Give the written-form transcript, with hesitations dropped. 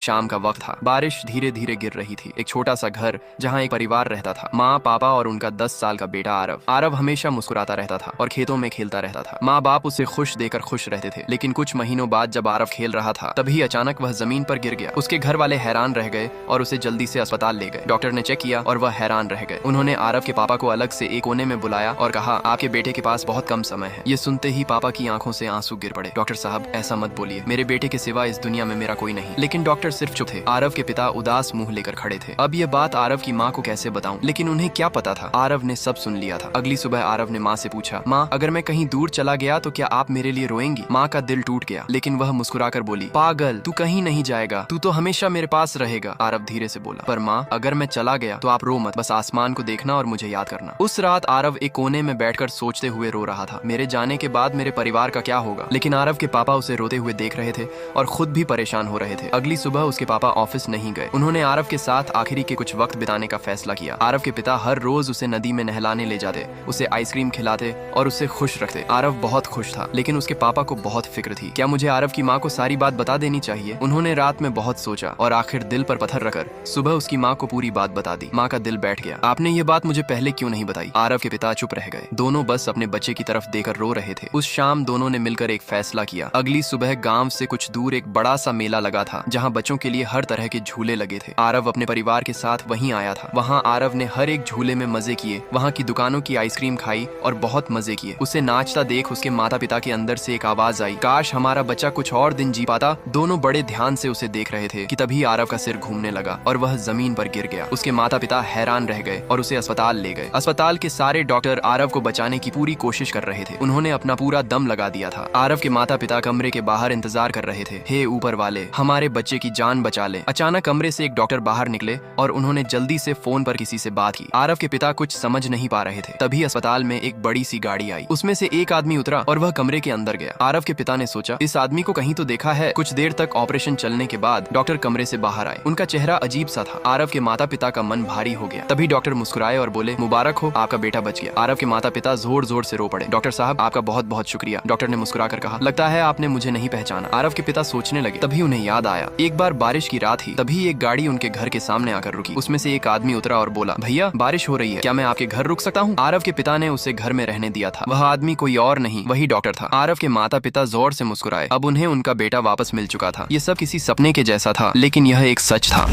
शाम का वक्त था। बारिश धीरे धीरे गिर रही थी। एक छोटा सा घर जहाँ एक परिवार रहता था, माँ, पापा और उनका 10 साल का बेटा आरव। आरव हमेशा मुस्कुराता रहता था और खेतों में खेलता रहता था। माँ बाप उसे खुश देकर खुश रहते थे। लेकिन कुछ महीनों बाद जब आरव खेल रहा था तभी अचानक वह जमीन पर गिर गया। उसके घर वाले हैरान रह गए और उसे जल्दी से अस्पताल ले गए। डॉक्टर ने चेक किया और वह हैरान रह गए। उन्होंने आरव के पापा को अलग से एक कोने में बुलाया और कहा, आपके बेटे के पास बहुत कम समय है। ये सुनते ही पापा की आंखों से आंसू गिर पड़े। डॉक्टर साहब, ऐसा मत बोलिए, मेरे बेटे के सिवा इस दुनिया में मेरा कोई नहीं। लेकिन डॉक्टर सिर्फ चुप थे। आरव के पिता उदास मुंह लेकर खड़े थे। अब ये बात आरव की माँ को कैसे बताऊं? लेकिन उन्हें क्या पता था, आरव ने सब सुन लिया था। अगली सुबह आरव ने माँ से पूछा, माँ, अगर मैं कहीं दूर चला गया तो क्या आप मेरे लिए रोएंगी? माँ का दिल टूट गया, लेकिन वह मुस्कुराकर बोली, पागल, तू कहीं नहीं जाएगा, तू तो हमेशा मेरे पास रहेगा। आरव धीरे से बोला, पर माँ, अगर मैं चला गया तो आप रो मत, बस आसमान को देखना और मुझे याद करना। उस रात आरव एक कोने में बैठकर सोचते हुए रो रहा था, मेरे जाने के बाद मेरे परिवार का क्या होगा? लेकिन आरव के पापा उसे रोते हुए देख रहे थे और खुद भी परेशान हो रहे थे। अगली सुबह उसके पापा ऑफिस नहीं गए। उन्होंने आरव के साथ आखिरी के कुछ वक्त बिताने का फैसला किया। आरव के पिता हर रोज उसे नदी में नहलाने ले जाते, उसे आइसक्रीम खिलाते और उसे खुश रखते। आरव बहुत खुश था, लेकिन उसके पापा को बहुत फिक्र थी। क्या मुझे आरव की माँ को सारी बात बता देनी चाहिए? उन्होंने रात में बहुत सोचा और आखिर दिल पर पत्थर रखकर सुबह उसकी माँ को पूरी बात बता दी। माँ का दिल बैठ गया। आपने ये बात मुझे पहले क्यों नहीं बताई? आरव के पिता चुप रह गए। दोनों बस अपने बच्चे की तरफ देकर रो रहे थे। उस शाम दोनों ने मिलकर एक फैसला किया। अगली सुबह गांव से कुछ दूर एक बड़ा सा मेला लगा था, जहाँ बच्चों के लिए हर तरह के झूले लगे थे। आरव अपने परिवार के साथ वहीं आया था। वहाँ आरव ने हर एक झूले में मजे किए, वहाँ की दुकानों की आइसक्रीम खाई और बहुत मजे किए। उसे नाचता देख उसके माता पिता के अंदर से एक आवाज आई, काश हमारा बच्चा कुछ और दिन जी पाता। दोनों बड़े ध्यान से उसे देख रहे थे कि तभी आरव का सिर घूमने लगा और वह जमीन पर गिर गया। उसके माता पिता हैरान रह गए और उसे अस्पताल ले गए। अस्पताल के सारे डॉक्टर आरव को बचाने की पूरी कोशिश कर रहे थे। उन्होंने अपना पूरा दम लगा दिया था। आरव के माता पिता कमरे के बाहर इंतजार कर रहे थे। हे ऊपर वाले, हमारे बच्चे की जान बचा ले। अचानक कमरे से एक डॉक्टर बाहर निकले और उन्होंने जल्दी से फोन पर किसी से बात की। आरव के पिता कुछ समझ नहीं पा रहे थे। तभी अस्पताल में एक बड़ी सी गाड़ी आई। उसमें से एक आदमी उतरा और वह कमरे के अंदर गया। आरव के पिता ने सोचा, इस आदमी को कहीं तो देखा है। कुछ देर तक ऑपरेशन चलने के बाद डॉक्टर कमरे से बाहर आए। उनका चेहरा अजीब सा था। आरव के माता पिता का मन भारी हो गया। तभी डॉक्टर मुस्कुराए और बोले, मुबारक हो, आपका बेटा बच गया। आरव के माता पिता जोर जोर से रो पड़े। डॉक्टर साहब, आपका बहुत बहुत शुक्रिया। डॉक्टर ने मुस्कुराकर कहा, लगता है आपने मुझे नहीं पहचाना। आरव के पिता सोचने लगे। तभी उन्हें याद आया, एक बार बारिश की रात ही तभी एक गाड़ी उनके घर के सामने आकर रुकी। उसमें से एक आदमी उतरा और बोला, भैया, बारिश हो रही है, क्या मैं आपके घर रुक सकता हूँ? आरव के पिता ने उसे घर में रहने दिया था। वह आदमी कोई और नहीं, वही डॉक्टर था। आरव के माता पिता जोर से मुस्कुराए। अब उन्हें उनका बेटा वापस मिल चुका था। ये सब किसी सपने के जैसा था, लेकिन यह एक सच था।